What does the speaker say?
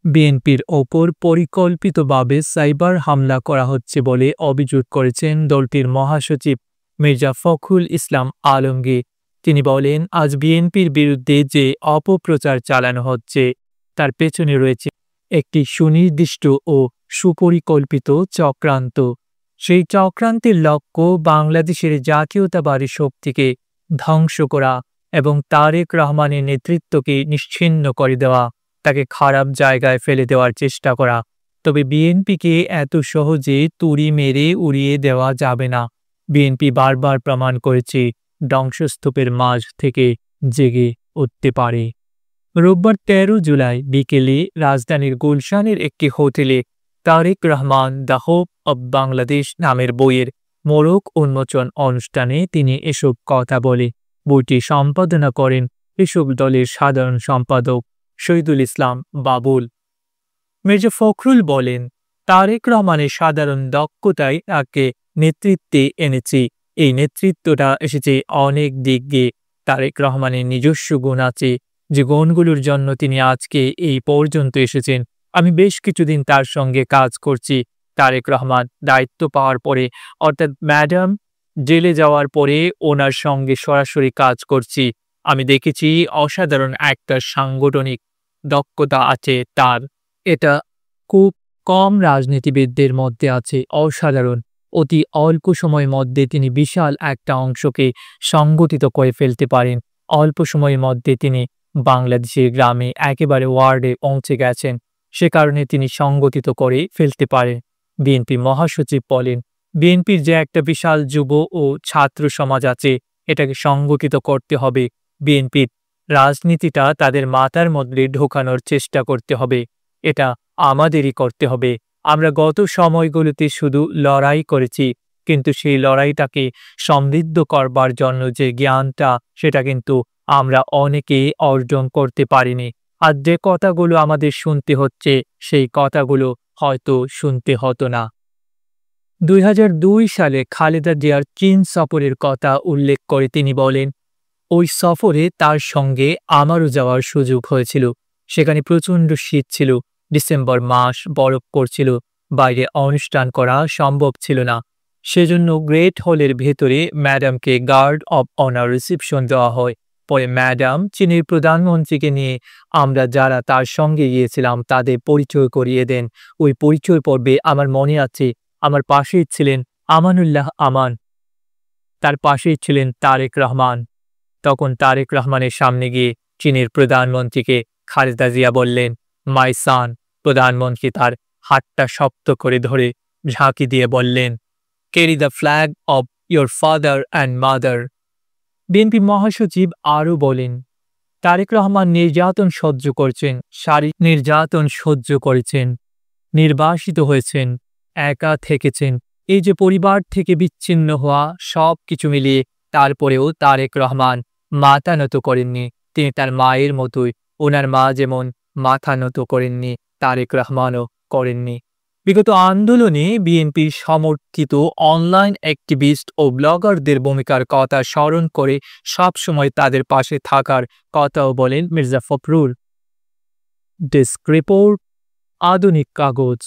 বিএনপির ওপর পরিকল্পিতভাবে সাইবার হামলা করা হচ্ছে বলে অভিযোগ করেছেন দলটির মহাসচিব মির্জা ফখরুল ইসলাম আলমগীর। তিনি বলেন, আজ বিএনপির বিরুদ্ধে যে অপপ্রচার চালানো হচ্ছে তার পেছনে রয়েছে একটি সুনির্দিষ্ট ও সুপরিকল্পিত চক্রান্ত। সেই চক্রান্তের লক্ষ্য বাংলাদেশের জাতীয়তাবাদী শক্তিকে ধ্বংস করা এবং তারেক রহমানের নেতৃত্বকে নিশ্চিহ্ন করে দেওয়া, তাকে খারাপ জায়গায় ফেলে দেওয়ার চেষ্টা করা। তবে বিএনপিকে এত সহজে তুড়ি মেরে উড়িয়ে দেওয়া যাবে না। বিএনপি বারবার প্রমাণ করেছে ধ্বংসস্তূপের মাঝ থেকে জেগে উঠতে পারে। রোববার ১৩ জুলাই বিকেলে রাজধানীর গুলশানের একটি হোটেলে Tarek Rahman the hope of Bangladesh নামের বইয়ের মোড়ক উন্মোচন অনুষ্ঠানে তিনি এসব কথা বলে। বইটি সম্পাদনা করেন এসব দলের সাধারণ সম্পাদক শহীদুল ইসলাম বাবুল। মির্জা ফখরুল বলেন, তারেক রহমানের সাধারণ দক্ষতাই তাকে নেতৃত্বে এনেছে। এই নেতৃত্বটা এসেছে অনেক দিক দিয়ে। তারেক রহমানের নিজস্ব গুণ আছে, যে গুণগুলোর জন্য তিনি আজকে এই পর্যন্ত এসেছেন। আমি বেশ কিছুদিন তার সঙ্গে কাজ করছি। তারেক রহমান দায়িত্ব পাওয়ার পরে, অর্থাৎ ম্যাডাম জেলে যাওয়ার পরে ওনার সঙ্গে সরাসরি কাজ করছি। আমি দেখেছি অসাধারণ একটা সাংগঠনিক দক্ষতা আছে তার। এটা খুব কম রাজনীতিবিদদের মধ্যে আছে। অসাধারণ। অতি অল্প সময়ের মধ্যে তিনি বিশাল একটা অংশকে সংগঠিত করে ফেলতে পারেন। অল্প সময়ের মধ্যে তিনি বাংলাদেশের গ্রামে একেবারে ওয়ার্ডে পৌঁছে গেছেন। সে কারণে তিনি সংগঠিত করে ফেলতে পারেন। বিএনপি মহাসচিব বলেন, বিএনপির যে একটা বিশাল যুব ও ছাত্র সমাজ আছে, এটাকে সংগঠিত করতে হবে। বিএনপির রাজনীতিটা তাদের মাথার মধ্যে ঢোকানোর চেষ্টা করতে হবে। এটা আমাদেরই করতে হবে। আমরা গত সময়গুলোতে শুধু লড়াই করেছি, কিন্তু সেই লড়াইটাকে সমৃদ্ধ করবার জন্য যে জ্ঞানটা, সেটা কিন্তু আমরা অনেকেই অর্জন করতে পারিনি। আর যে কথাগুলো আমাদের শুনতে হচ্ছে, সেই কথাগুলো হয়তো শুনতে হতো না। ২০০২ সালে খালেদা জিয়ার চীন সফরের কথা উল্লেখ করে তিনি বলেন, ওই সফরে তার সঙ্গে আমারও যাওয়ার সুযোগ হয়েছিল। সেখানে প্রচণ্ড শীত ছিল, ডিসেম্বর মাস, বরফ পড়ছিল, বাইরে অনুষ্ঠান করা সম্ভব ছিল না। সেজন্য গ্রেট হলের ভেতরে ম্যাডামকে গার্ড অব অনার রিসিপশন দেওয়া হয়। পরে ম্যাডাম চীনের প্রধানমন্ত্রীকে নিয়ে আমরা যারা তার সঙ্গে গিয়েছিলাম তাদের পরিচয় করিয়ে দেন। ওই পরিচয় পর্বে আমার মনে আছে, আমার পাশেই ছিলেন আমানুল্লাহ আমান, তার পাশেই ছিলেন তারেক রহমান। তখন তারেক রহমানের সামনে গিয়ে চীনের প্রধানমন্ত্রীকে খালেদা জিয়া বললেন, মাই সান। প্রধানমন্ত্রী তার হাতটা শক্ত করে ধরে ঝাঁকি দিয়ে বললেন, carry the flag of your father and mother. BNP মহাসচিব আরও বলেন, তারেক রহমান নির্যাতন সহ্য করছেন, শারীরিক নির্যাতন সহ্য করেছেন, নির্বাসিত হয়েছেন, একা থেকেছেন। এই যে পরিবার থেকে বিচ্ছিন্ন হওয়া, সব কিছু মিলিয়ে তারপরেও তারেক রহমান মাথা নত করেননি। তিনি তার মায়ের মতোই, ওনার মা যেমন মাথা নত করেননি, তারেক রহমানও করেননি। বিগত আন্দোলনে বিএনপির সমর্থিত অনলাইন অ্যাক্টিভিস্ট ও ব্লগারদের ভূমিকার কথা স্মরণ করে সবসময় তাদের পাশে থাকার কথাও বলেন মির্জা ফখরুল। ডেস্ক রিপোর্ট, আধুনিক কাগজ।